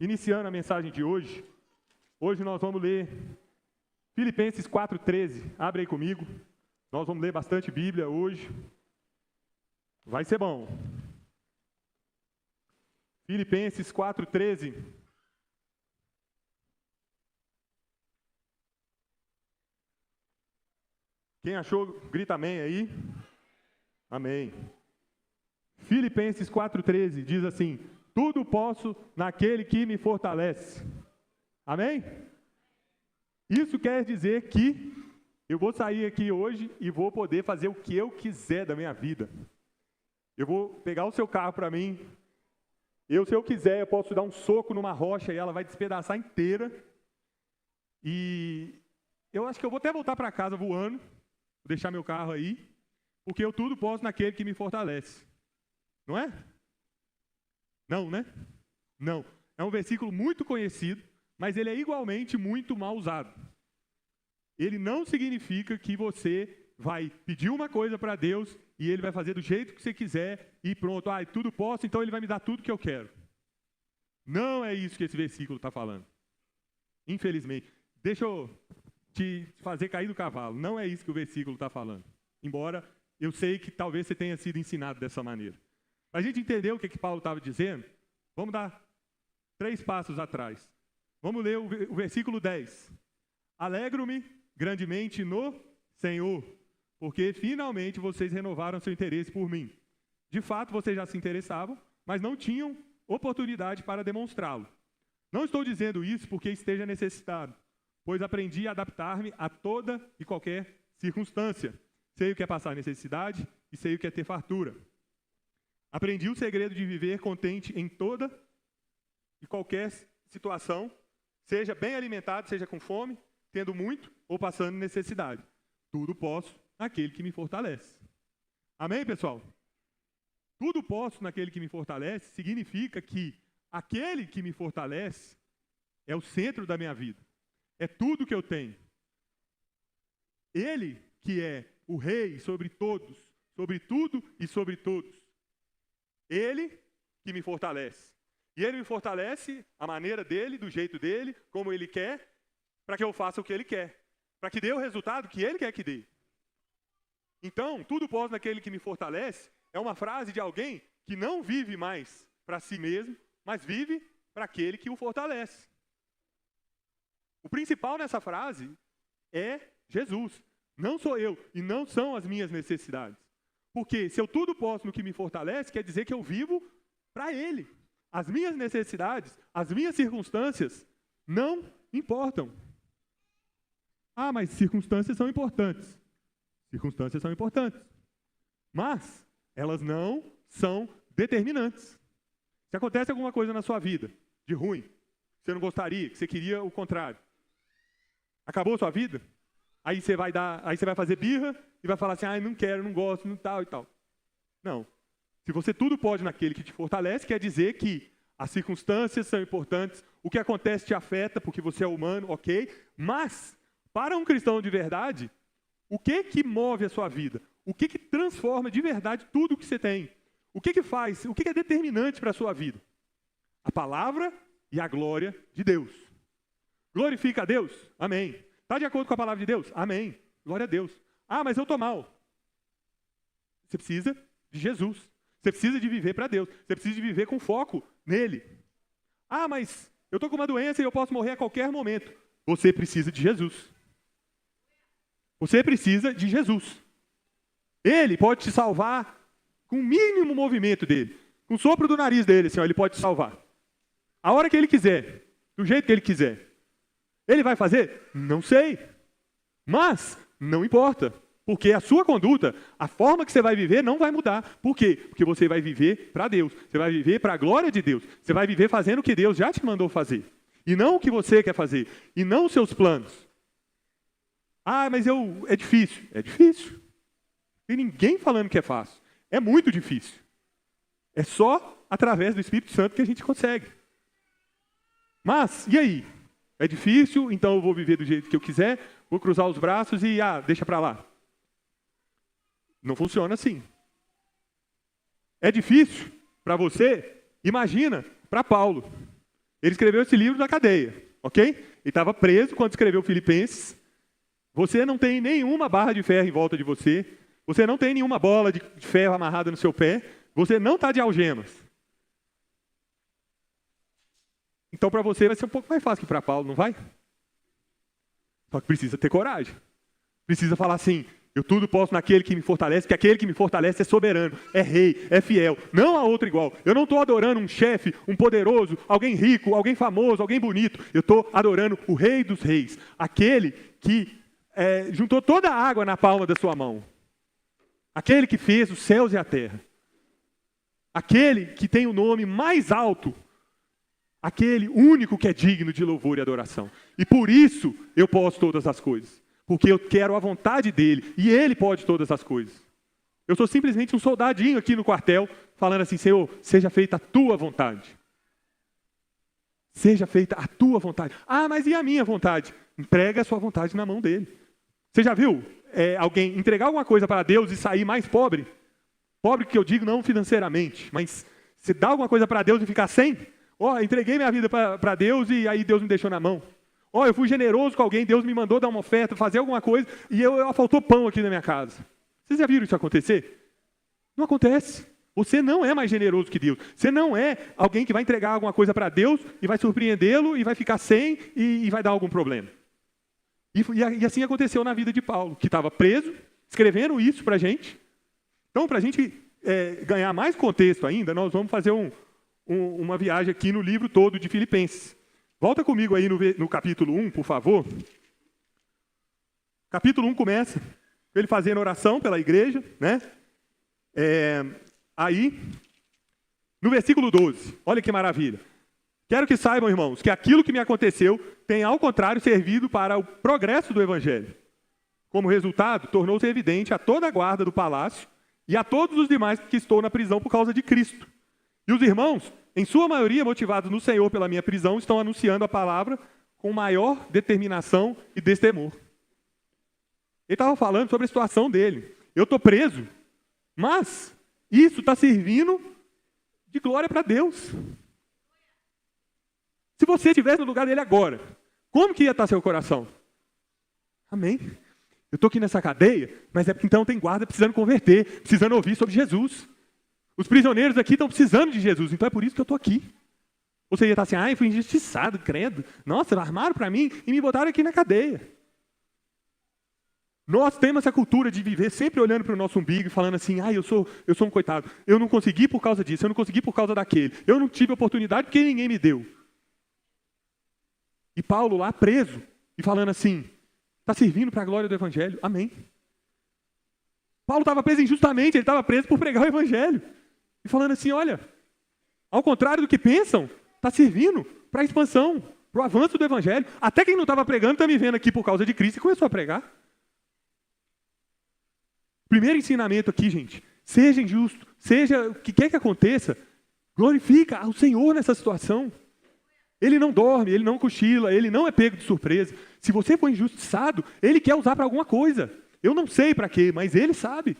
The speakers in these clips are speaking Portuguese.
Iniciando a mensagem de hoje, nós vamos ler Filipenses 4:13. Abre aí comigo. Nós vamos ler bastante Bíblia hoje. Vai ser bom. Filipenses 4:13. Quem achou, grita amém aí. Amém. Filipenses 4:13 diz assim: tudo posso naquele que me fortalece. Amém? Isso quer dizer que eu vou sair aqui hoje e vou poder fazer o que eu quiser da minha vida. Eu vou pegar o seu carro para mim. Se eu quiser, eu posso dar um soco numa rocha e ela vai despedaçar inteira. E eu acho que eu vou até voltar para casa voando, vou deixar meu carro aí, porque eu tudo posso naquele que me fortalece. Não é? Não, né? Não. É um versículo muito conhecido, mas ele é igualmente muito mal usado. Ele não significa que você vai pedir uma coisa para Deus e Ele vai fazer do jeito que você quiser e pronto, tudo posso, então Ele vai me dar tudo que eu quero. Não é isso que esse versículo está falando. Infelizmente. Deixa eu te fazer cair do cavalo. Não é isso que o versículo está falando. Embora eu sei que talvez você tenha sido ensinado dessa maneira. Para a gente entender o que Paulo estava dizendo, vamos dar 3 passos atrás. Vamos ler o versículo 10. Alegro-me grandemente no Senhor, porque finalmente vocês renovaram seu interesse por mim. De fato, vocês já se interessavam, mas não tinham oportunidade para demonstrá-lo. Não estou dizendo isso porque esteja necessitado, pois aprendi a adaptar-me a toda e qualquer circunstância. Sei o que é passar necessidade e sei o que é ter fartura. Aprendi o segredo de viver contente em toda e qualquer situação, seja bem alimentado, seja com fome, tendo muito ou passando necessidade. Tudo posso naquele que me fortalece. Amém, pessoal? Tudo posso naquele que me fortalece significa que aquele que me fortalece é o centro da minha vida. É tudo que eu tenho. Ele que é o rei sobre todos, sobre tudo e sobre todos. Ele que me fortalece. E Ele me fortalece a maneira dele, do jeito dele, como Ele quer, para que eu faça o que Ele quer. Para que dê o resultado que Ele quer que dê. Então, tudo posso naquele que me fortalece é uma frase de alguém que não vive mais para si mesmo, mas vive para aquele que o fortalece. O principal nessa frase é Jesus. Não sou eu e não são as minhas necessidades. Porque se eu tudo posso no que me fortalece, quer dizer que eu vivo para Ele. As minhas necessidades, as minhas circunstâncias não importam. Mas circunstâncias são importantes. Circunstâncias são importantes. Mas elas não são determinantes. Se acontece alguma coisa na sua vida, de ruim, que você não gostaria, que você queria o contrário, acabou a sua vida? Aí você vai fazer birra e vai falar assim, não quero, não gosto, não tal e tal. Não. Se você tudo pode naquele que te fortalece, quer dizer que as circunstâncias são importantes, o que acontece te afeta, porque você é humano, ok? Mas, para um cristão de verdade, o que move a sua vida? O que transforma de verdade tudo o que você tem? O que faz? O que é determinante para a sua vida? A palavra e a glória de Deus. Glorifica a Deus? Amém. Está de acordo com a palavra de Deus? Amém. Glória a Deus. Mas eu estou mal. Você precisa de Jesus. Você precisa de viver para Deus. Você precisa de viver com foco nele. Mas eu estou com uma doença e eu posso morrer a qualquer momento. Você precisa de Jesus. Você precisa de Jesus. Ele pode te salvar com o mínimo movimento dele. Com o sopro do nariz dele, Ele pode te salvar. A hora que Ele quiser. Do jeito que Ele quiser. Ele vai fazer? Não sei. Mas não importa. Porque a sua conduta, a forma que você vai viver não vai mudar. Por quê? Porque você vai viver para Deus. Você vai viver para a glória de Deus. Você vai viver fazendo o que Deus já te mandou fazer. E não o que você quer fazer. E não os seus planos. Mas é difícil. É difícil. Tem ninguém falando que é fácil. É muito difícil. É só através do Espírito Santo que a gente consegue. Mas, e aí? É difícil, então eu vou viver do jeito que eu quiser, vou cruzar os braços e, deixa para lá. Não funciona assim. É difícil para você? Imagina, para Paulo. Ele escreveu esse livro na cadeia, ok? Ele estava preso quando escreveu Filipenses. Você não tem nenhuma barra de ferro em volta de você. Você não tem nenhuma bola de ferro amarrada no seu pé. Você não está de algemas. Então, para você vai ser um pouco mais fácil que para Paulo, não vai? Só que precisa ter coragem. Precisa falar assim, eu tudo posso naquele que me fortalece, porque aquele que me fortalece é soberano, é rei, é fiel. Não há outro igual. Eu não estou adorando um chefe, um poderoso, alguém rico, alguém famoso, alguém bonito. Eu estou adorando o rei dos reis. Aquele que juntou toda a água na palma da sua mão. Aquele que fez os céus e a terra. Aquele que tem o nome mais alto. Aquele único que é digno de louvor e adoração. E por isso eu posso todas as coisas. Porque eu quero a vontade dele. E ele pode todas as coisas. Eu sou simplesmente um soldadinho aqui no quartel, falando assim, Senhor, seja feita a tua vontade. Seja feita a tua vontade. Ah, mas e a minha vontade? Entrega a sua vontade na mão dele. Você já viu alguém entregar alguma coisa para Deus e sair mais pobre? Pobre que eu digo não financeiramente, mas você dá alguma coisa para Deus e ficar sem? Entreguei minha vida para Deus e aí Deus me deixou na mão. Eu fui generoso com alguém, Deus me mandou dar uma oferta, fazer alguma coisa e faltou pão aqui na minha casa. Vocês já viram isso acontecer? Não acontece. Você não é mais generoso que Deus. Você não é alguém que vai entregar alguma coisa para Deus e vai surpreendê-lo e vai ficar sem e vai dar algum problema. E assim aconteceu na vida de Paulo, que estava preso, escrevendo isso para a gente. Então, para a gente ganhar mais contexto ainda, nós vamos fazer uma viagem aqui no livro todo de Filipenses. Volta comigo aí no capítulo 1, por favor. Capítulo 1 começa com ele fazendo oração pela igreja, né? Aí, no versículo 12, olha que maravilha. Quero que saibam, irmãos, que aquilo que me aconteceu tem, ao contrário, servido para o progresso do Evangelho. Como resultado, tornou-se evidente a toda a guarda do palácio e a todos os demais que estou na prisão por causa de Cristo. E os irmãos, em sua maioria motivados no Senhor pela minha prisão, estão anunciando a palavra com maior determinação e destemor. Ele estava falando sobre a situação dele. Eu estou preso, mas isso está servindo de glória para Deus. Se você estivesse no lugar dele agora, como que ia estar seu coração? Amém. Eu estou aqui nessa cadeia, mas é porque então tem guarda precisando converter, precisando ouvir sobre Jesus. Os prisioneiros aqui estão precisando de Jesus, então é por isso que eu estou aqui. Ou você ia estar assim, eu fui injustiçado, credo. Nossa, armaram para mim e me botaram aqui na cadeia. Nós temos essa cultura de viver sempre olhando para o nosso umbigo e falando assim, eu sou um coitado. Eu não consegui por causa disso, eu não consegui por causa daquele. Eu não tive oportunidade porque ninguém me deu. E Paulo lá preso e falando assim, está servindo para a glória do Evangelho. Amém. Paulo estava preso injustamente, ele estava preso por pregar o Evangelho. E falando assim, olha, ao contrário do que pensam, está servindo para a expansão, para o avanço do Evangelho. Até quem não estava pregando está me vendo aqui por causa de Cristo e começou a pregar. Primeiro ensinamento aqui, gente, seja injusto, seja o que quer que aconteça, glorifica ao Senhor nessa situação. Ele não dorme, ele não cochila, ele não é pego de surpresa. Se você for injustiçado, ele quer usar para alguma coisa. Eu não sei para quê, mas ele sabe.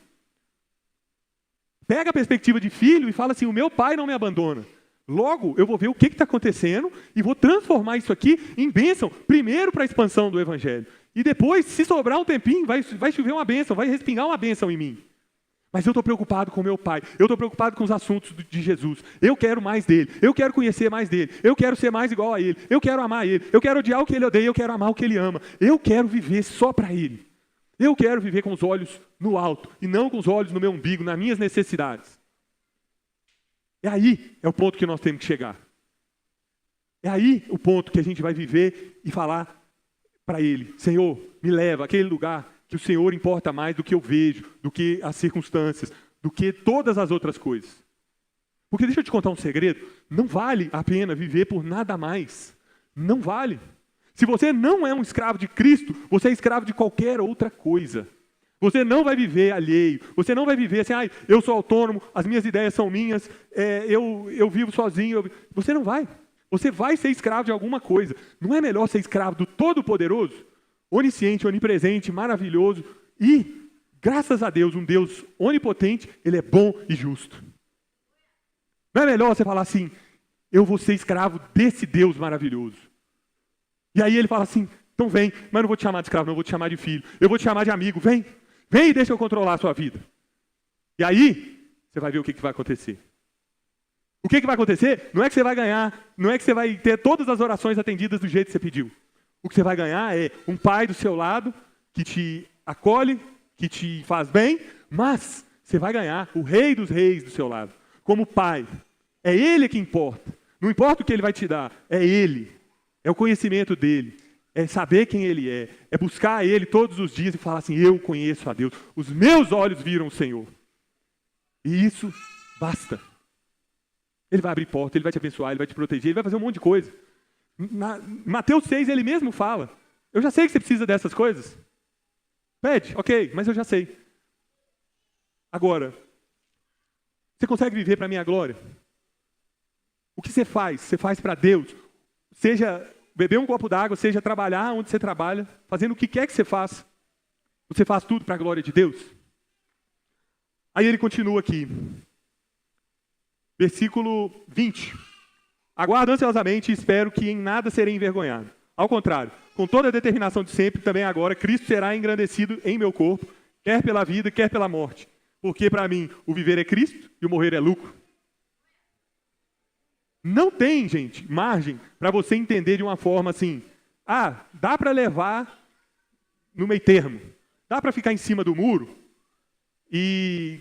Pega a perspectiva de filho e fala assim, o meu pai não me abandona. Logo, eu vou ver o que está acontecendo e vou transformar isso aqui em bênção, primeiro para a expansão do Evangelho. E depois, se sobrar um tempinho, vai chover uma bênção, vai respingar uma bênção em mim. Mas eu estou preocupado com o meu pai, eu estou preocupado com os assuntos de Jesus. Eu quero mais dele, eu quero conhecer mais dele, eu quero ser mais igual a ele, eu quero amar ele, eu quero odiar o que ele odeia, eu quero amar o que ele ama. Eu quero viver só para ele. Eu quero viver com os olhos no alto e não com os olhos no meu umbigo, nas minhas necessidades. É o ponto que nós temos que chegar. É aí o ponto que a gente vai viver e falar para ele, Senhor, me leva àquele lugar que o Senhor importa mais do que eu vejo, do que as circunstâncias, do que todas as outras coisas. Porque deixa eu te contar um segredo, não vale a pena viver por nada mais. Não vale. Se você não é um escravo de Cristo, você é escravo de qualquer outra coisa. Você não vai viver alheio, você não vai viver assim, eu sou autônomo, as minhas ideias são minhas, eu vivo sozinho. Você não vai. Você vai ser escravo de alguma coisa. Não é melhor ser escravo do Todo-Poderoso, onisciente, onipresente, maravilhoso e, graças a Deus, um Deus onipotente, ele é bom e justo. Não é melhor você falar assim, eu vou ser escravo desse Deus maravilhoso. E aí ele fala assim, então vem, mas eu não vou te chamar de escravo, não, eu vou te chamar de filho. Eu vou te chamar de amigo, vem e deixa eu controlar a sua vida. E aí, você vai ver o que vai acontecer. O que vai acontecer não é que você vai ganhar, não é que você vai ter todas as orações atendidas do jeito que você pediu. O que você vai ganhar é um pai do seu lado, que te acolhe, que te faz bem, mas você vai ganhar o rei dos reis do seu lado, como pai. É ele que importa. Não importa o que ele vai te dar, é ele. É o conhecimento dele. É saber quem ele é. É buscar ele todos os dias e falar assim, eu conheço a Deus. Os meus olhos viram o Senhor. E isso basta. Ele vai abrir porta, ele vai te abençoar, ele vai te proteger, ele vai fazer um monte de coisa. Mateus 6, ele mesmo fala, eu já sei que você precisa dessas coisas. Pede, ok, mas eu já sei. Agora, você consegue viver para a minha glória? O que você faz? Você faz para Deus. Seja beber um copo d'água, seja trabalhar onde você trabalha, fazendo o que quer que você faça. Você faz tudo para a glória de Deus? Aí ele continua aqui. Versículo 20. Aguardo ansiosamente e espero que em nada serei envergonhado. Ao contrário, com toda a determinação de sempre, também agora, Cristo será engrandecido em meu corpo, quer pela vida, quer pela morte. Porque para mim, o viver é Cristo e o morrer é lucro. Não tem, gente, margem para você entender de uma forma assim, dá para levar no meio termo. Dá para ficar em cima do muro e,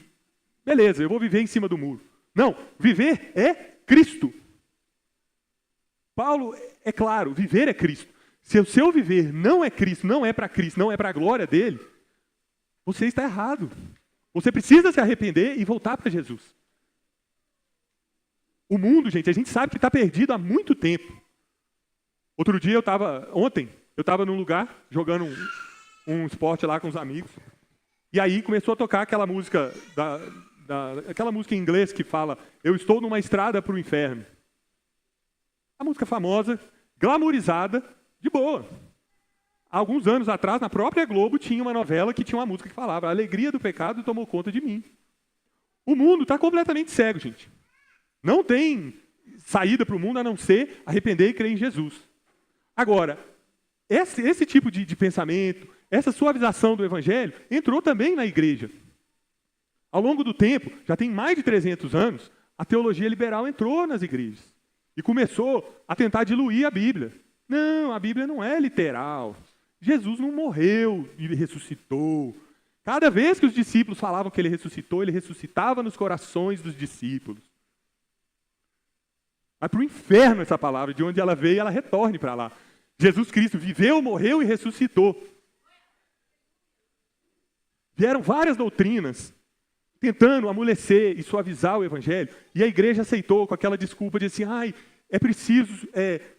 beleza, eu vou viver em cima do muro. Não, viver é Cristo. Paulo, é claro, viver é Cristo. Se o seu viver não é Cristo, não é para Cristo, não é para a glória dele, você está errado. Você precisa se arrepender e voltar para Jesus. O mundo, gente, a gente sabe que está perdido há muito tempo. Ontem, eu estava num lugar, jogando um esporte lá com os amigos, e aí começou a tocar aquela música, aquela música em inglês que fala, eu estou numa estrada para o inferno. A música famosa, glamourizada, de boa. Há alguns anos atrás, na própria Globo, tinha uma novela que tinha uma música que falava, a alegria do pecado tomou conta de mim. O mundo está completamente cego, gente. Não tem saída para o mundo a não ser arrepender e crer em Jesus. Agora, esse tipo de pensamento, essa suavização do evangelho, entrou também na igreja. Ao longo do tempo, já tem mais de 300 anos, a teologia liberal entrou nas igrejas. E começou a tentar diluir a Bíblia. Não, a Bíblia não é literal. Jesus não morreu e ressuscitou. Cada vez que os discípulos falavam que ele ressuscitou, ele ressuscitava nos corações dos discípulos. Vai para o inferno essa palavra, de onde ela veio, ela retorne para lá. Jesus Cristo viveu, morreu e ressuscitou. Vieram várias doutrinas tentando amolecer e suavizar o evangelho, e a igreja aceitou com aquela desculpa de assim, é preciso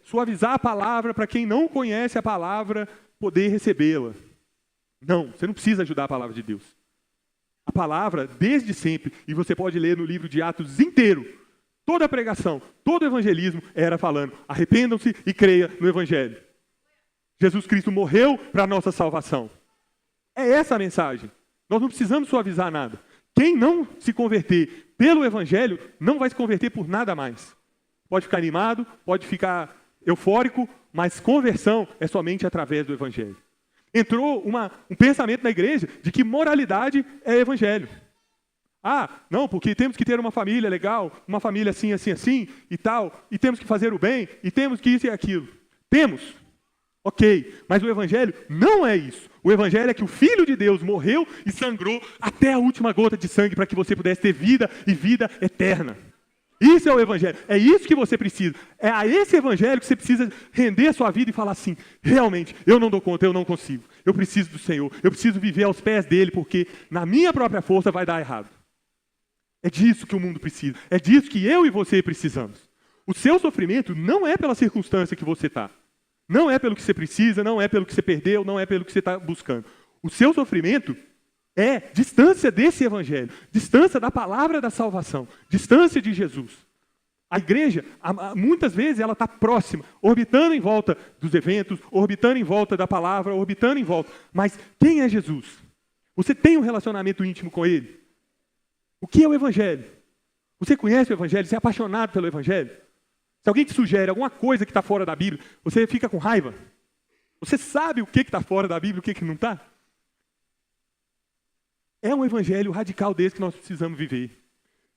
suavizar a palavra para quem não conhece a palavra poder recebê-la. Não, você não precisa ajudar a palavra de Deus. A palavra, desde sempre, e você pode ler no livro de Atos inteiro, toda a pregação, todo o evangelismo era falando, arrependam-se e creia no evangelho. Jesus Cristo morreu para a nossa salvação. É essa a mensagem. Nós não precisamos suavizar nada. Quem não se converter pelo evangelho, não vai se converter por nada mais. Pode ficar animado, pode ficar eufórico, mas conversão é somente através do evangelho. Entrou um pensamento na igreja de que moralidade é evangelho. Não, porque temos que ter uma família legal, uma família assim, assim, assim, e tal, e temos que fazer o bem, e temos que isso e aquilo. Temos, ok, mas o evangelho não é isso. O evangelho é que o Filho de Deus morreu e sangrou até a última gota de sangue para que você pudesse ter vida e vida eterna. Isso é o evangelho, é isso que você precisa. É a esse evangelho que você precisa render a sua vida e falar assim, realmente, eu não dou conta, eu não consigo. Eu preciso do Senhor, eu preciso viver aos pés dele, porque na minha própria força vai dar errado. É disso que o mundo precisa, é disso que eu e você precisamos. O seu sofrimento não é pela circunstância que você está. Não é pelo que você precisa, não é pelo que você perdeu, não é pelo que você está buscando. O seu sofrimento é distância desse evangelho, distância da palavra da salvação, distância de Jesus. A igreja, muitas vezes, ela está próxima, orbitando em volta dos eventos, orbitando em volta da palavra, orbitando em volta. Mas quem é Jesus? Você tem um relacionamento íntimo com ele? O que é o evangelho? Você conhece o evangelho? Você é apaixonado pelo evangelho? Se alguém te sugere alguma coisa que está fora da Bíblia, você fica com raiva. Você sabe o que está fora da Bíblia e o que não está? É um evangelho radical desse que nós precisamos viver.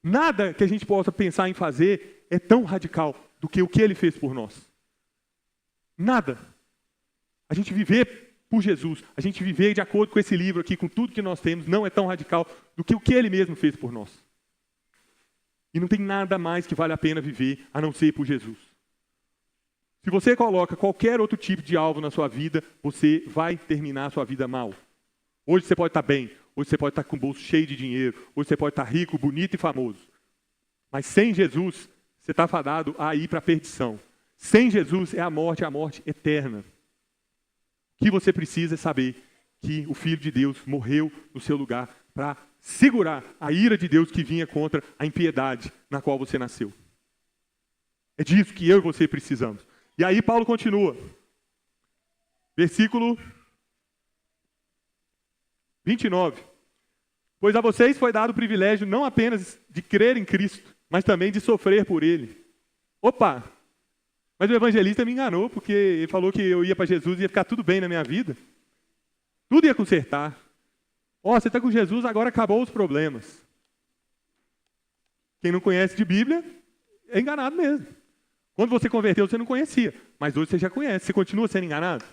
Nada que a gente possa pensar em fazer é tão radical do que o que ele fez por nós. Nada. A gente viver por Jesus, a gente viver de acordo com esse livro aqui, com tudo que nós temos, não é tão radical do que o que ele mesmo fez por nós. E não tem nada mais que vale a pena viver a não ser por Jesus. Se você coloca qualquer outro tipo de alvo na sua vida, você vai terminar a sua vida mal. Hoje você pode estar bem, hoje você pode estar com o bolso cheio de dinheiro, hoje você pode estar rico, bonito e famoso. Mas sem Jesus, você está fadado a ir para a perdição. Sem Jesus é a morte eterna. O que você precisa é saber que o Filho de Deus morreu no seu lugar para segurar a ira de Deus que vinha contra a impiedade na qual você nasceu. É disso que eu e você precisamos. E aí Paulo continua. Versículo 29. Pois a vocês foi dado o privilégio não apenas de crer em Cristo, mas também de sofrer por Ele. Opa! Mas o evangelista me enganou, porque ele falou que eu ia para Jesus e ia ficar tudo bem na minha vida. Tudo ia consertar. Você está com Jesus, agora acabou os problemas. Quem não conhece de Bíblia é enganado mesmo. Quando você converteu, você não conhecia, mas hoje você já conhece. Você continua sendo enganado?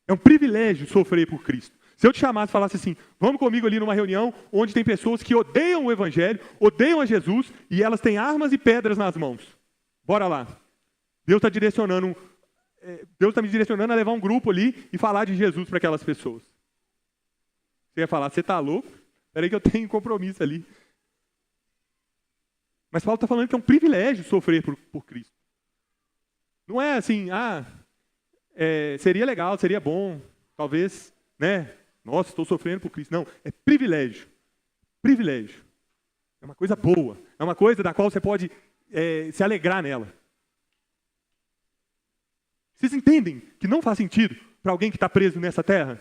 É um privilégio sofrer por Cristo. Se eu te chamasse e falasse assim, vamos comigo ali numa reunião onde tem pessoas que odeiam o Evangelho, odeiam a Jesus, e elas têm armas e pedras nas mãos. Bora lá. Deus está me direcionando a levar um grupo ali e falar de Jesus para aquelas pessoas. Você ia falar, você está louco? Espera aí que eu tenho compromisso ali. Mas Paulo está falando que é um privilégio sofrer por Cristo. Não é assim, seria legal, seria bom, talvez, né? Nossa, estou sofrendo por Cristo. Não, é privilégio. Privilégio. É uma coisa boa. É uma coisa da qual você pode se alegrar nela. Vocês entendem que não faz sentido para alguém que está preso nessa terra?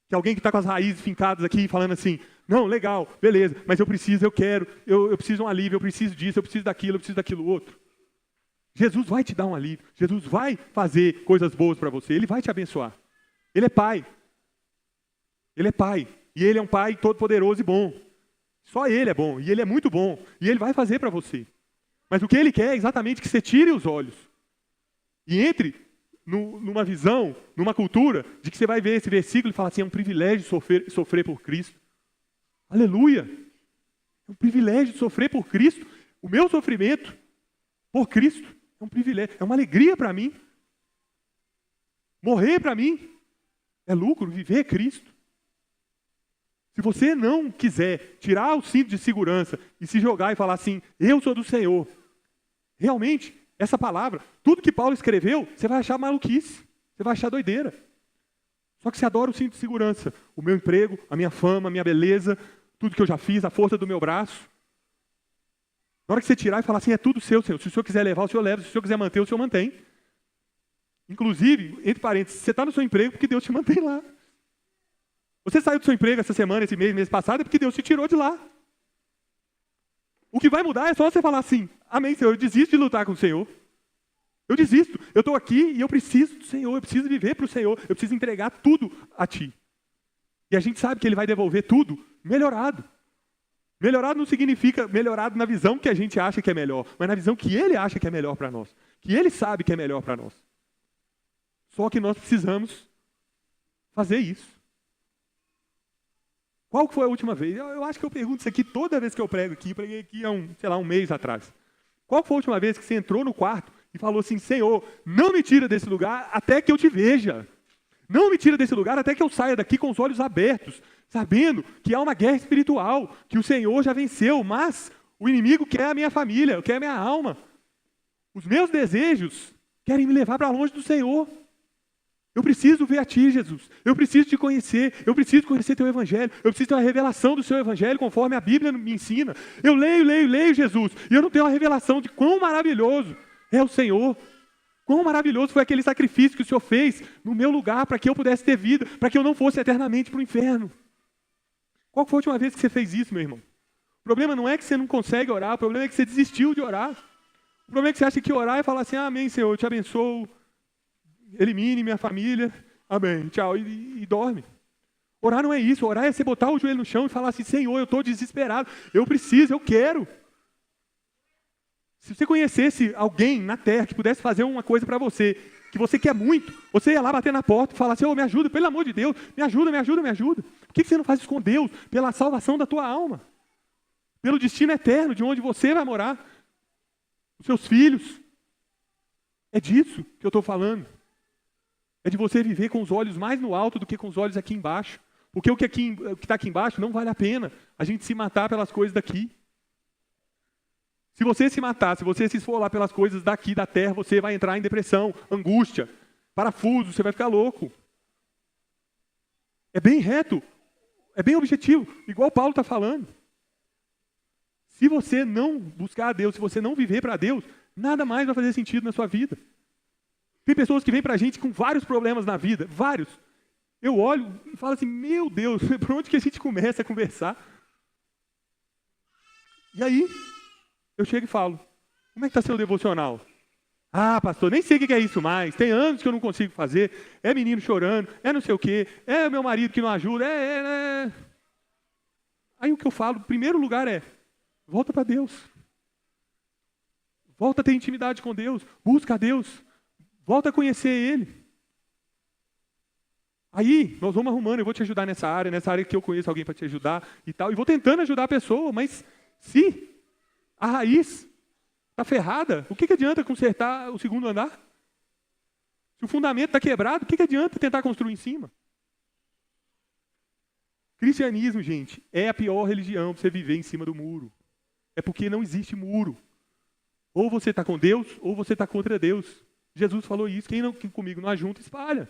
Que alguém que está com as raízes fincadas aqui, falando assim, não, legal, beleza, mas eu preciso, eu quero, eu preciso de um alívio, eu preciso disso, eu preciso daquilo outro. Jesus vai te dar um alívio, Jesus vai fazer coisas boas para você, Ele vai te abençoar. Ele é Pai. Ele é Pai. E Ele é um Pai todo-poderoso e bom. Só Ele é bom, e Ele é muito bom, e Ele vai fazer para você. Mas o que Ele quer é exatamente que você tire os olhos e entre numa visão, numa cultura, de que você vai ver esse versículo e falar assim, é um privilégio sofrer por Cristo. Aleluia! É um privilégio sofrer por Cristo. O meu sofrimento por Cristo é um privilégio, é uma alegria para mim. Morrer para mim é lucro, viver é Cristo. Se você não quiser tirar o cinto de segurança e se jogar e falar assim, eu sou do Senhor, realmente, essa palavra, tudo que Paulo escreveu, você vai achar maluquice, você vai achar doideira. Só que você adora o cinto de segurança, o meu emprego, a minha fama, a minha beleza, tudo que eu já fiz, a força do meu braço. Na hora que você tirar e falar assim, é tudo seu, Senhor. Se o Senhor quiser levar, o Senhor leva. Se o Senhor quiser manter, o Senhor mantém. Inclusive, entre parênteses, você está no seu emprego porque Deus te mantém lá. Você saiu do seu emprego essa semana, esse mês passado, é porque Deus te tirou de lá. O que vai mudar é só você falar assim, amém, Senhor, eu desisto de lutar com o Senhor. Eu desisto, eu estou aqui e eu preciso do Senhor, eu preciso viver para o Senhor, eu preciso entregar tudo a Ti. E a gente sabe que Ele vai devolver tudo melhorado. Melhorado não significa melhorado na visão que a gente acha que é melhor, mas na visão que Ele acha que é melhor para nós. Que Ele sabe que é melhor para nós. Só que nós precisamos fazer isso. Qual foi a última vez? Eu acho que eu pergunto isso aqui toda vez que eu prego aqui. Eu preguei aqui há um mês atrás. Qual foi a última vez que você entrou no quarto e falou assim, Senhor, não me tira desse lugar até que eu te veja. Não me tira desse lugar até que eu saia daqui com os olhos abertos, sabendo que há uma guerra espiritual, que o Senhor já venceu, mas o inimigo quer a minha família, quer a minha alma. Os meus desejos querem me levar para longe do Senhor. Eu preciso ver a Ti, Jesus. Eu preciso Te conhecer. Eu preciso conhecer Teu Evangelho. Eu preciso ter uma revelação do Seu Evangelho, conforme a Bíblia me ensina. Eu leio, Jesus. E eu não tenho uma revelação de quão maravilhoso é o Senhor. Quão maravilhoso foi aquele sacrifício que o Senhor fez no meu lugar, para que eu pudesse ter vida, para que eu não fosse eternamente para o inferno. Qual foi a última vez que você fez isso, meu irmão? O problema não é que você não consegue orar, o problema é que você desistiu de orar. O problema é que você acha que orar é falar assim, amém, Senhor, eu te abençoo, elimine minha família, amém, tchau, e dorme. Orar não é isso, orar é você botar o joelho no chão e falar assim, Senhor, eu estou desesperado, eu preciso, eu quero. Se você conhecesse alguém na terra que pudesse fazer uma coisa para você, que você quer muito, você ia lá bater na porta e falar assim, me ajuda, pelo amor de Deus, me ajuda, me ajuda, me ajuda. Por que você não faz isso com Deus? Pela salvação da tua alma. Pelo destino eterno, de onde você vai morar. Os seus filhos. É disso que eu estou falando. É de você viver com os olhos mais no alto do que com os olhos aqui embaixo. Porque o que está aqui embaixo não vale a pena a gente se matar pelas coisas daqui. Se você se matar, se você se esfolar pelas coisas daqui da terra, você vai entrar em depressão, angústia, parafuso, você vai ficar louco. É bem reto, é bem objetivo, igual Paulo está falando. Se você não buscar a Deus, se você não viver para Deus, nada mais vai fazer sentido na sua vida. Tem pessoas que vêm para a gente com vários problemas na vida, vários. Eu olho e falo assim, meu Deus, por onde que a gente começa a conversar? E aí, eu chego e falo, como é que está seu devocional? Ah, pastor, nem sei o que é isso mais, tem anos que eu não consigo fazer, é menino chorando, é não sei o quê, é meu marido que não ajuda, Aí o que eu falo, em primeiro lugar volta para Deus. Volta a ter intimidade com Deus, busca a Deus, volta a conhecer Ele. Aí, nós vamos arrumando, eu vou te ajudar nessa área que eu conheço alguém para te ajudar e tal, e vou tentando ajudar a pessoa, mas se a raiz está ferrada, o que adianta consertar o segundo andar? Se o fundamento está quebrado, o que adianta tentar construir em cima? Cristianismo, gente, é a pior religião para você viver em cima do muro. É porque não existe muro. Ou você está com Deus, ou você está contra Deus. Jesus falou isso, quem comigo não ajunta, espalha.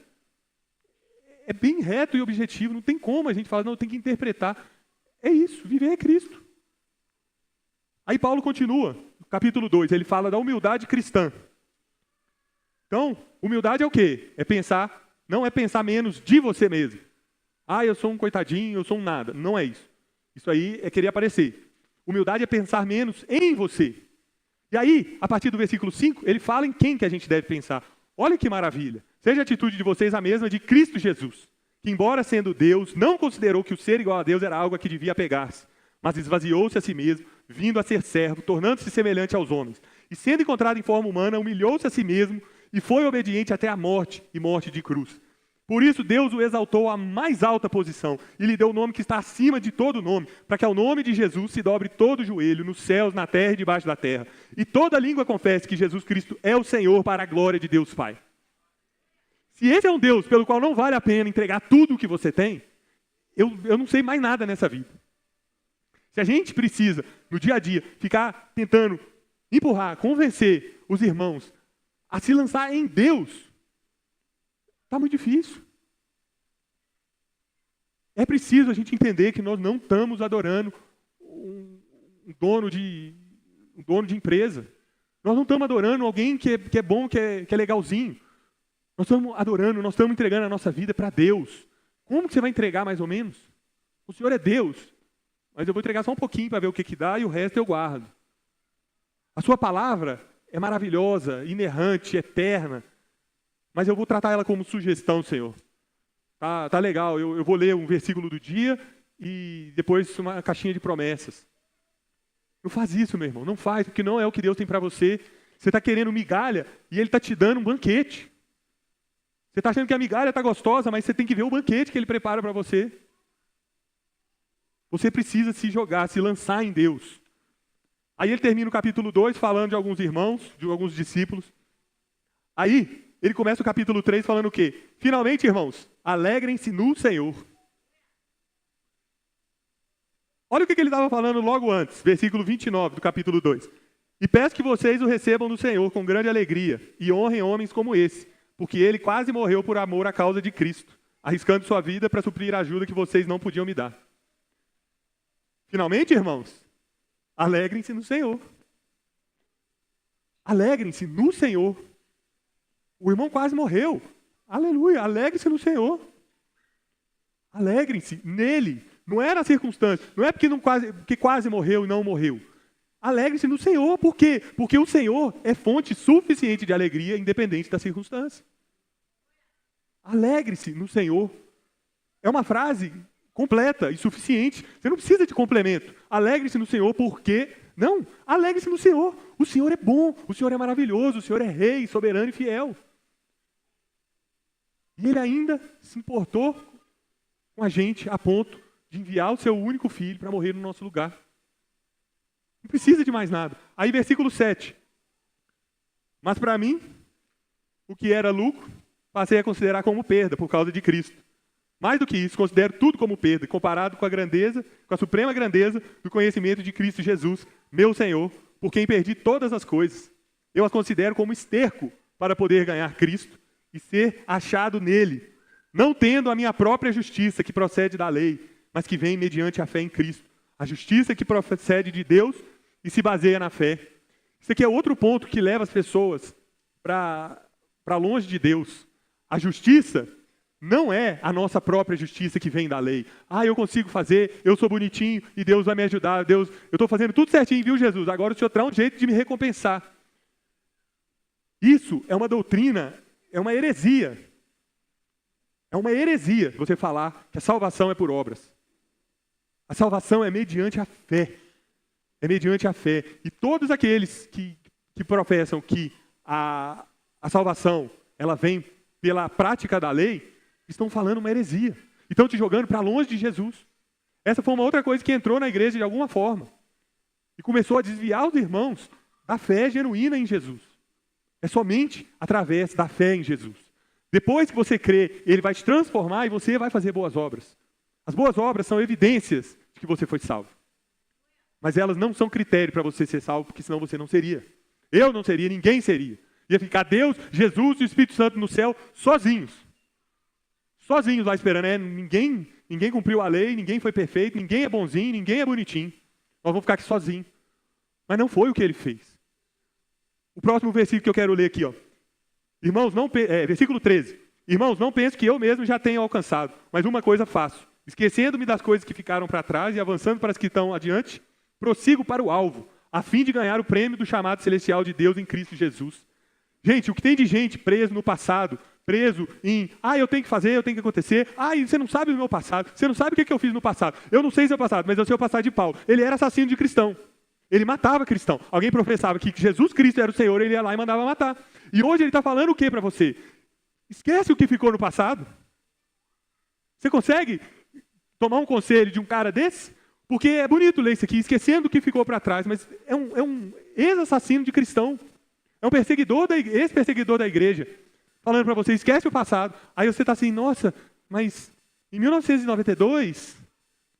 É bem reto e objetivo, não tem como a gente falar, não, tem que interpretar. É isso, viver é Cristo. Aí Paulo continua, no capítulo 2, ele fala da humildade cristã. Então, humildade é o quê? Não é pensar menos de você mesmo. Ah, eu sou um coitadinho, eu sou um nada. Não é isso. Isso aí é querer aparecer. Humildade é pensar menos em você. E aí, a partir do versículo 5, ele fala em quem que a gente deve pensar. Olha que maravilha. Seja a atitude de vocês a mesma de Cristo Jesus, que embora sendo Deus, não considerou que o ser igual a Deus era algo a que devia apegar-se, mas esvaziou-se a si mesmo, vindo a ser servo, tornando-se semelhante aos homens. E sendo encontrado em forma humana, humilhou-se a si mesmo e foi obediente até a morte, e morte de cruz. Por isso Deus o exaltou à mais alta posição e lhe deu o nome que está acima de todo nome, para que ao nome de Jesus se dobre todo o joelho, nos céus, na terra e debaixo da terra. E toda língua confesse que Jesus Cristo é o Senhor para a glória de Deus Pai. Se esse é um Deus pelo qual não vale a pena entregar tudo o que você tem, eu não sei mais nada nessa vida. Se a gente precisa, no dia a dia, ficar tentando empurrar, convencer os irmãos a se lançar em Deus, está muito difícil. É preciso a gente entender que nós não estamos adorando um dono de empresa. Nós não estamos adorando alguém que é bom, que é legalzinho. Nós estamos adorando, nós estamos entregando a nossa vida para Deus. Como que você vai entregar mais ou menos? O Senhor é Deus, mas eu vou entregar só um pouquinho para ver o que dá e o resto eu guardo. A sua palavra é maravilhosa, inerrante, eterna, mas eu vou tratar ela como sugestão, Senhor. Tá legal, eu vou ler um versículo do dia e depois uma caixinha de promessas. Não faz isso, meu irmão, não faz, porque não é o que Deus tem para você. Você está querendo migalha e Ele está te dando um banquete. Você está achando que a migalha está gostosa, mas você tem que ver o banquete que Ele prepara para você. Você precisa se jogar, se lançar em Deus. Aí ele termina o capítulo 2 falando de alguns irmãos, de alguns discípulos. Aí ele começa o capítulo 3 falando o quê? Finalmente, irmãos, alegrem-se no Senhor. Olha o que ele estava falando logo antes, versículo 29 do capítulo 2. E peço que vocês o recebam no Senhor com grande alegria e honrem homens como esse, porque ele quase morreu por amor à causa de Cristo, arriscando sua vida para suprir a ajuda que vocês não podiam me dar. Finalmente, irmãos, alegrem-se no Senhor. Alegrem-se no Senhor. O irmão quase morreu. Aleluia, alegre-se no Senhor. Alegrem-se nele. Não é na circunstância. Não é porque quase morreu e não morreu. Alegre-se no Senhor. Por quê? Porque o Senhor é fonte suficiente de alegria, independente da circunstância. Alegre-se no Senhor. É uma frase completa e suficiente. Você não precisa de complemento. Alegre-se no Senhor porque... Não, alegre-se no Senhor. O Senhor é bom, o Senhor é maravilhoso, o Senhor é rei, soberano e fiel. E Ele ainda se importou com a gente a ponto de enviar o seu único filho para morrer no nosso lugar. Não precisa de mais nada. Aí versículo 7. Mas para mim, o que era lucro, passei a considerar como perda por causa de Cristo. Mais do que isso, considero tudo como perda, comparado com a grandeza, com a suprema grandeza do conhecimento de Cristo Jesus, meu Senhor, por quem perdi todas as coisas. Eu as considero como esterco para poder ganhar Cristo e ser achado nele, não tendo a minha própria justiça que procede da lei, mas que vem mediante a fé em Cristo. A justiça que procede de Deus e se baseia na fé. Isso aqui é outro ponto que leva as pessoas para longe de Deus. A justiça não é a nossa própria justiça que vem da lei. Eu consigo fazer, eu sou bonitinho e Deus vai me ajudar. Deus, eu estou fazendo tudo certinho, viu, Jesus? Agora o Senhor terá um jeito de me recompensar. Isso é uma doutrina, é uma heresia. É uma heresia você falar que a salvação é por obras. A salvação é mediante a fé. É mediante a fé. E todos aqueles que professam que a salvação ela vem pela prática da lei, estão falando uma heresia. E estão te jogando para longe de Jesus. Essa foi uma outra coisa que entrou na igreja de alguma forma. E começou a desviar os irmãos da fé genuína em Jesus. É somente através da fé em Jesus. Depois que você crê, Ele vai te transformar e você vai fazer boas obras. As boas obras são evidências de que você foi salvo. Mas elas não são critério para você ser salvo, porque senão você não seria. Eu não seria, ninguém seria. Ia ficar Deus, Jesus e o Espírito Santo no céu sozinhos. Sozinhos lá esperando. Ninguém cumpriu a lei, ninguém foi perfeito, ninguém é bonzinho, ninguém é bonitinho. Nós vamos ficar aqui sozinhos. Mas não foi o que Ele fez. O próximo versículo que eu quero ler aqui, ó. Irmãos, versículo 13. Irmãos, não penso que eu mesmo já tenha alcançado, mas uma coisa faço. Esquecendo-me das coisas que ficaram para trás e avançando para as que estão adiante, prossigo para o alvo, a fim de ganhar o prêmio do chamado celestial de Deus em Cristo Jesus. Gente, o que tem de gente preso no passado, preso em, eu tenho que fazer, eu tenho que acontecer, você não sabe o meu passado, você não sabe o que eu fiz no passado. Eu não sei seu passado, mas eu sei o passado de Paulo. Ele era assassino de cristão. Ele matava cristão. Alguém professava que Jesus Cristo era o Senhor, ele ia lá e mandava matar. E hoje ele está falando o que para você? Esquece o que ficou no passado. Você consegue tomar um conselho de um cara desse? Porque é bonito ler isso aqui, esquecendo o que ficou para trás, mas é um ex-assassino de cristão. É um ex-perseguidor da igreja. Falando para você, esquece o passado. Aí você está assim, nossa, mas em 1992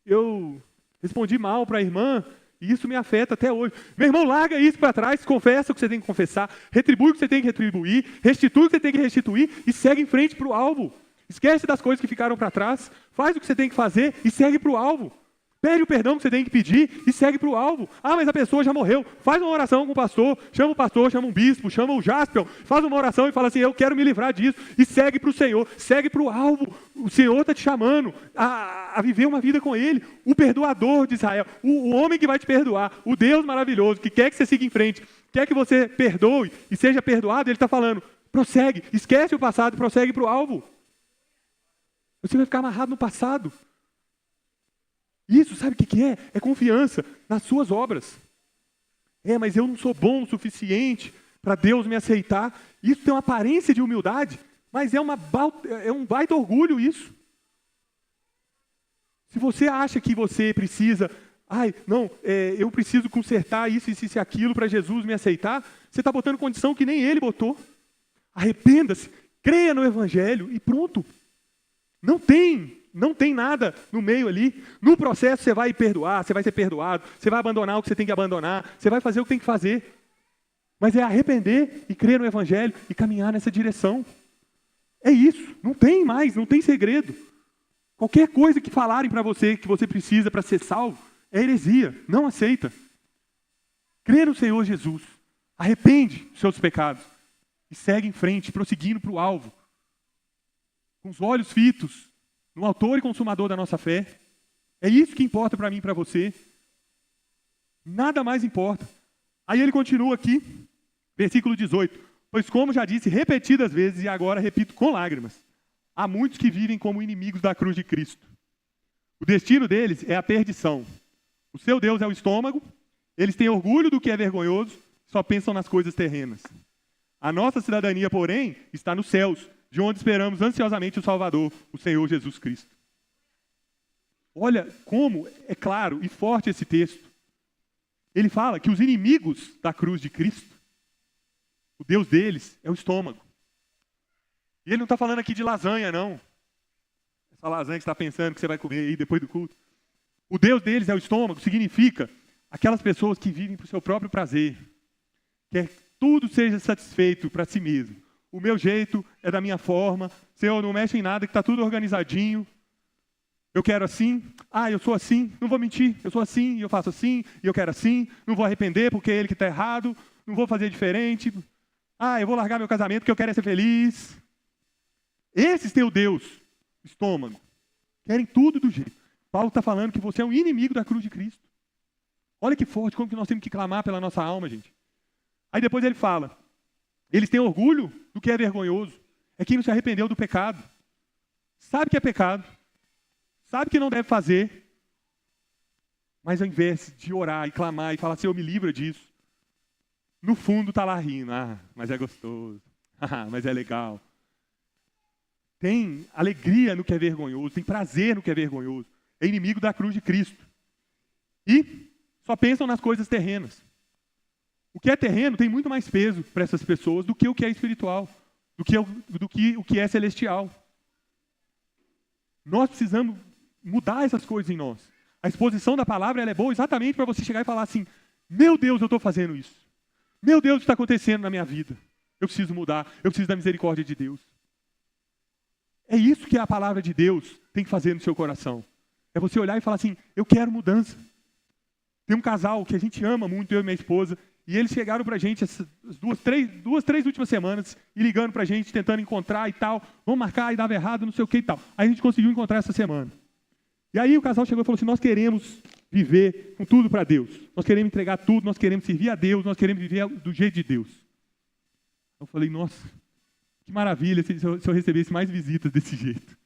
eu respondi mal para a irmã, e isso me afeta até hoje. Meu irmão, larga isso para trás, confessa o que você tem que confessar, retribui o que você tem que retribuir, restitui o que você tem que restituir e segue em frente para o alvo. Esquece das coisas que ficaram para trás, faz o que você tem que fazer e segue para o alvo. Pede o perdão que você tem que pedir e segue para o alvo. Mas a pessoa já morreu. Faz uma oração com o pastor, chama um bispo, chama o Jaspion, faz uma oração e fala assim, eu quero me livrar disso. E segue para o Senhor, segue para o alvo. O Senhor está te chamando a viver uma vida com Ele. O perdoador de Israel, o homem que vai te perdoar, o Deus maravilhoso, que quer que você siga em frente, quer que você perdoe e seja perdoado, Ele está falando, prossegue, esquece o passado e prossegue para o alvo. Você vai ficar amarrado no passado. Isso, sabe o que é? É confiança nas suas obras. Mas eu não sou bom o suficiente para Deus me aceitar. Isso tem uma aparência de humildade, mas é um baita orgulho isso. Se você acha que você precisa, eu preciso consertar isso e aquilo para Jesus me aceitar, você está botando condição que nem Ele botou. Arrependa-se, creia no Evangelho e pronto. Não tem nada no meio ali. No processo você vai perdoar, você vai ser perdoado, você vai abandonar o que você tem que abandonar, você vai fazer o que tem que fazer. Mas é arrepender e crer no Evangelho e caminhar nessa direção. É isso, não tem segredo. Qualquer coisa que falarem para você que você precisa para ser salvo, é heresia, não aceita. Crê no Senhor Jesus, arrepende dos seus pecados e segue em frente, prosseguindo para o alvo. Com os olhos fitos no autor e consumador da nossa fé. É isso que importa para mim e para você. Nada mais importa. Aí ele continua aqui, versículo 18. Pois como já disse repetidas vezes, e agora repito com lágrimas, há muitos que vivem como inimigos da cruz de Cristo. O destino deles é a perdição. O seu Deus é o estômago, eles têm orgulho do que é vergonhoso, só pensam nas coisas terrenas. A nossa cidadania, porém, está nos céus, de onde esperamos ansiosamente o Salvador, o Senhor Jesus Cristo. Olha como é claro e forte esse texto. Ele fala que os inimigos da cruz de Cristo, o Deus deles é o estômago. E ele não está falando aqui de lasanha, não. Essa lasanha que você está pensando que você vai comer aí depois do culto. O Deus deles é o estômago, significa aquelas pessoas que vivem para o seu próprio prazer. Quer que tudo seja satisfeito para si mesmo. O meu jeito é da minha forma. Senhor, não mexe em nada, que está tudo organizadinho. Eu quero assim, eu sou assim, não vou mentir, eu sou assim, eu faço assim, e eu quero assim, não vou arrepender porque é ele que está errado, não vou fazer diferente. Eu vou largar meu casamento porque eu quero ser feliz. Esses têm o Deus, estômago. Querem tudo do jeito. Paulo está falando que você é um inimigo da cruz de Cristo. Olha que forte, como que nós temos que clamar pela nossa alma, gente. Aí depois ele fala, eles têm orgulho do que é vergonhoso. É quem não se arrependeu do pecado. Sabe que é pecado. Sabe que não deve fazer. Mas ao invés de orar e clamar e falar, Senhor, me livra disso. No fundo está lá rindo. Mas é gostoso. Mas é legal. Tem alegria no que é vergonhoso. Tem prazer no que é vergonhoso. É inimigo da cruz de Cristo. E só pensam nas coisas terrenas. O que é terreno tem muito mais peso para essas pessoas do que o que é espiritual, do que o que é celestial. Nós precisamos mudar essas coisas em nós. A exposição da palavra ela é boa exatamente para você chegar e falar assim, meu Deus, eu estou fazendo isso. Meu Deus, o que está acontecendo na minha vida? Eu preciso mudar, eu preciso da misericórdia de Deus. É isso que a palavra de Deus tem que fazer no seu coração. É você olhar e falar assim, eu quero mudança. Tem um casal que a gente ama muito, eu e minha esposa, e eles chegaram pra gente essas três últimas semanas, e ligando pra gente, tentando encontrar e tal, vamos marcar e dava errado, não sei o que e tal. Aí a gente conseguiu encontrar essa semana. E aí o casal chegou e falou assim, nós queremos viver com tudo para Deus. Nós queremos entregar tudo, nós queremos servir a Deus, nós queremos viver do jeito de Deus. Eu falei, nossa, que maravilha se eu recebesse mais visitas desse jeito.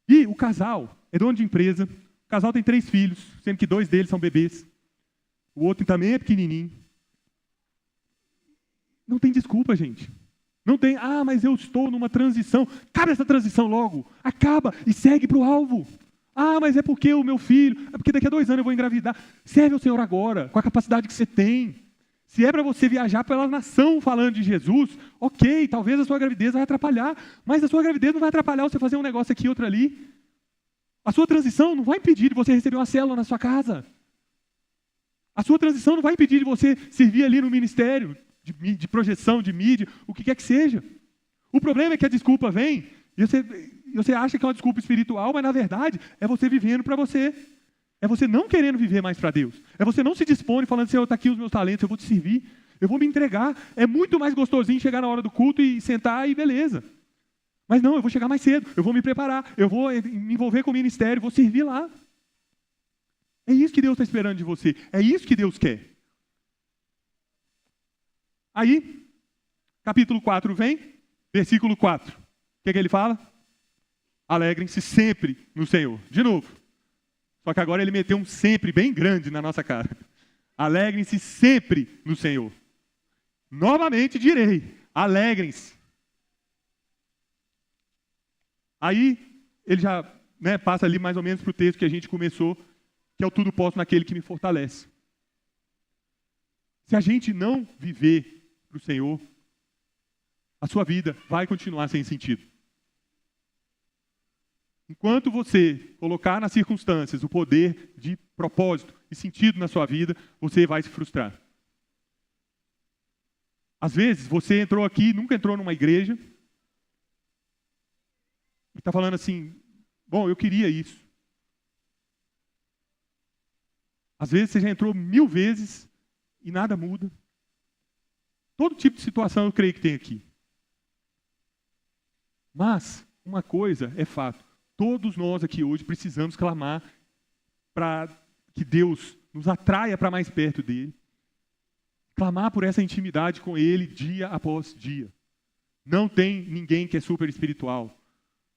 E o casal é dono de empresa, o casal tem 3 filhos, sendo que 2 deles são bebês. O outro também é pequenininho. Não tem desculpa, gente. Não tem, mas eu estou numa transição. Acaba essa transição logo. Acaba e segue para o alvo. Mas é porque o meu filho, é porque daqui a 2 anos eu vou engravidar. Serve ao Senhor agora, com a capacidade que você tem. Se é para você viajar pela nação falando de Jesus, ok, talvez a sua gravidez vai atrapalhar, mas a sua gravidez não vai atrapalhar você fazer um negócio aqui e outro ali. A sua transição não vai impedir de você receber uma célula na sua casa. A sua transição não vai impedir de você servir ali no ministério, de projeção, de mídia, o que quer que seja. O problema é que a desculpa vem, e você acha que é uma desculpa espiritual, mas na verdade é você vivendo para você. É você não querendo viver mais para Deus. É você não se dispõe falando, Senhor, está aqui os meus talentos, eu vou te servir, eu vou me entregar. É muito mais gostosinho chegar na hora do culto e sentar e beleza. Mas não, eu vou chegar mais cedo, eu vou me preparar, eu vou me envolver com o ministério, vou servir lá. É isso que Deus está esperando de você. É isso que Deus quer. Aí, capítulo 4 vem, versículo 4. O que é que ele fala? Alegrem-se sempre no Senhor. De novo. Só que agora ele meteu um sempre bem grande na nossa cara. Alegrem-se sempre no Senhor. Novamente direi, alegrem-se. Aí, ele já passa ali mais ou menos para o texto que a gente começou, que é o tudo posso naquele que me fortalece. Se a gente não viver para o Senhor, a sua vida vai continuar sem sentido. Enquanto você colocar nas circunstâncias o poder de propósito e sentido na sua vida, você vai se frustrar. Às vezes, você entrou aqui, nunca entrou numa igreja, e está falando assim, bom, eu queria isso. Às vezes, você já entrou 1000 vezes e nada muda. Todo tipo de situação eu creio que tem aqui. Mas, uma coisa é fato. Todos nós aqui hoje precisamos clamar para que Deus nos atraia para mais perto dele. Clamar por essa intimidade com ele dia após dia. Não tem ninguém que é super espiritual.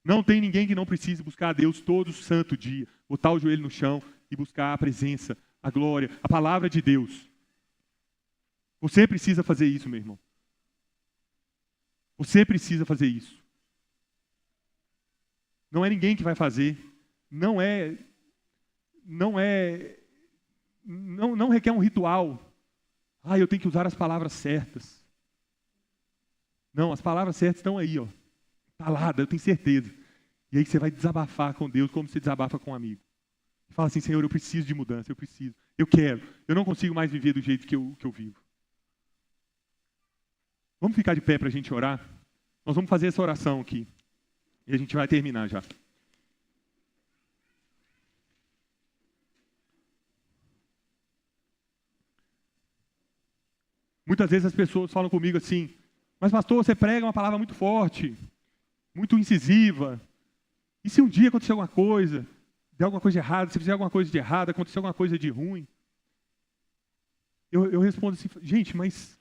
Não tem ninguém que não precise buscar a Deus todo santo dia. Botar o joelho no chão e buscar a presença, a glória, a palavra de Deus. Você precisa fazer isso, meu irmão. Você precisa fazer isso. Não é ninguém que vai fazer. Não requer um ritual. Eu tenho que usar as palavras certas. Não, as palavras certas estão aí, ó. Falada, eu tenho certeza. E aí você vai desabafar com Deus como você desabafa com um amigo. Fala assim, Senhor, eu preciso de mudança, eu quero. Eu não consigo mais viver do jeito que eu vivo. Vamos ficar de pé para a gente orar? Nós vamos fazer essa oração aqui. E a gente vai terminar já. Muitas vezes as pessoas falam comigo assim, mas pastor, você prega uma palavra muito forte, muito incisiva. E se um dia acontecer alguma coisa, der alguma coisa de errada, se fizer alguma coisa de errada, acontecer alguma coisa de ruim? Eu respondo assim, gente, mas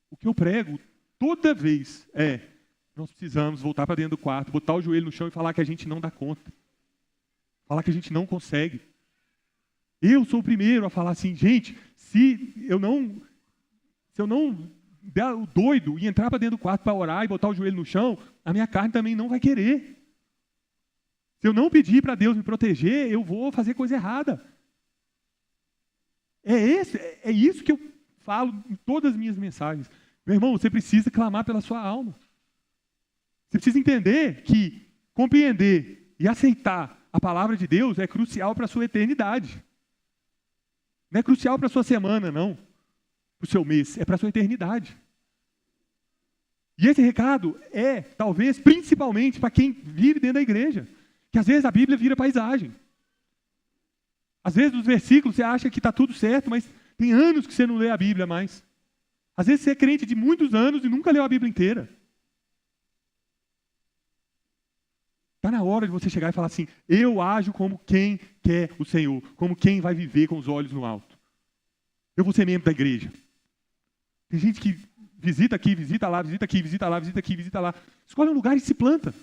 o que eu prego toda vez nós precisamos voltar para dentro do quarto, botar o joelho no chão e falar que a gente não dá conta. Falar que a gente não consegue. Eu sou o primeiro a falar assim, gente, se eu não der o doido e entrar para dentro do quarto para orar e botar o joelho no chão, a minha carne também não vai querer. Se eu não pedir para Deus me proteger, eu vou fazer coisa errada. É isso que eu falo em todas as minhas mensagens. Meu irmão, você precisa clamar pela sua alma. Você precisa entender que compreender e aceitar a palavra de Deus é crucial para a sua eternidade. Não é crucial para a sua semana, não. Para o seu mês, é para a sua eternidade. E esse recado é, talvez, principalmente para quem vive dentro da igreja. Que às vezes a Bíblia vira paisagem. Às vezes nos versículos você acha que está tudo certo, mas tem anos que você não lê a Bíblia mais. Às vezes você é crente de muitos anos e nunca leu a Bíblia inteira. Está na hora de você chegar e falar assim, eu ajo como quem quer o Senhor, como quem vai viver com os olhos no alto. Eu vou ser membro da igreja. Tem gente que visita aqui, visita lá, visita aqui, visita lá, visita aqui, visita lá. Escolhe um lugar e se planta.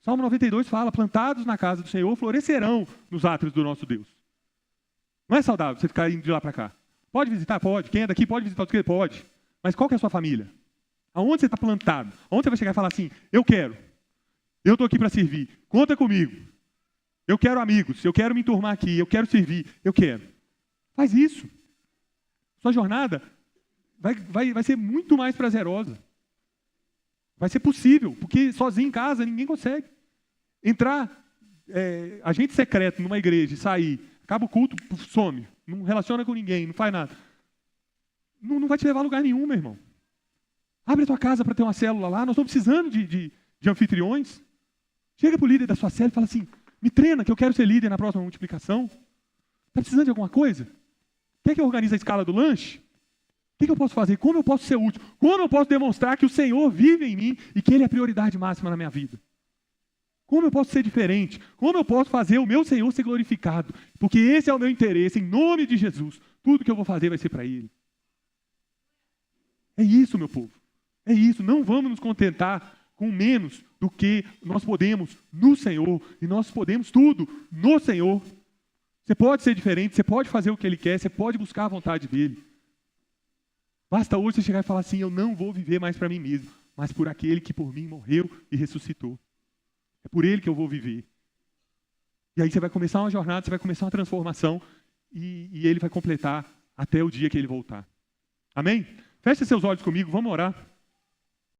Salmo 92 fala, plantados na casa do Senhor, florescerão nos átrios do nosso Deus. Não é saudável você ficar indo de lá para cá. Pode visitar? Pode. Quem é daqui pode visitar? Pode. Mas qual que é a sua família? Aonde você está plantado? Aonde você vai chegar e falar assim, eu quero. Eu estou aqui para servir. Conta comigo. Eu quero amigos. Eu quero me enturmar aqui. Eu quero servir. Eu quero. Faz isso. Sua jornada vai ser muito mais prazerosa. Vai ser possível, porque sozinho em casa ninguém consegue. Entrar, agente secreto numa igreja e sair, acaba o culto, some, não relaciona com ninguém, não faz nada. Não vai te levar a lugar nenhum, meu irmão. Abre a tua casa para ter uma célula lá, nós estamos precisando de anfitriões. Chega para o líder da sua célula e fala assim, me treina que eu quero ser líder na próxima multiplicação. Está precisando de alguma coisa? Quer que eu organize a escala do lanche? O que eu posso fazer? Como eu posso ser útil? Como eu posso demonstrar que o Senhor vive em mim e que Ele é a prioridade máxima na minha vida? Como eu posso ser diferente? Como eu posso fazer o meu Senhor ser glorificado? Porque esse é o meu interesse, em nome de Jesus. Tudo que eu vou fazer vai ser para Ele. É isso, meu povo. É isso. Não vamos nos contentar com menos do que nós podemos no Senhor. E nós podemos tudo no Senhor. Você pode ser diferente, você pode fazer o que Ele quer, você pode buscar a vontade dEle. Basta hoje você chegar e falar assim, eu não vou viver mais para mim mesmo, mas por aquele que por mim morreu e ressuscitou. É por Ele que eu vou viver. E aí você vai começar uma jornada, você vai começar uma transformação e Ele vai completar até o dia que Ele voltar. Amém? Feche seus olhos comigo, vamos orar.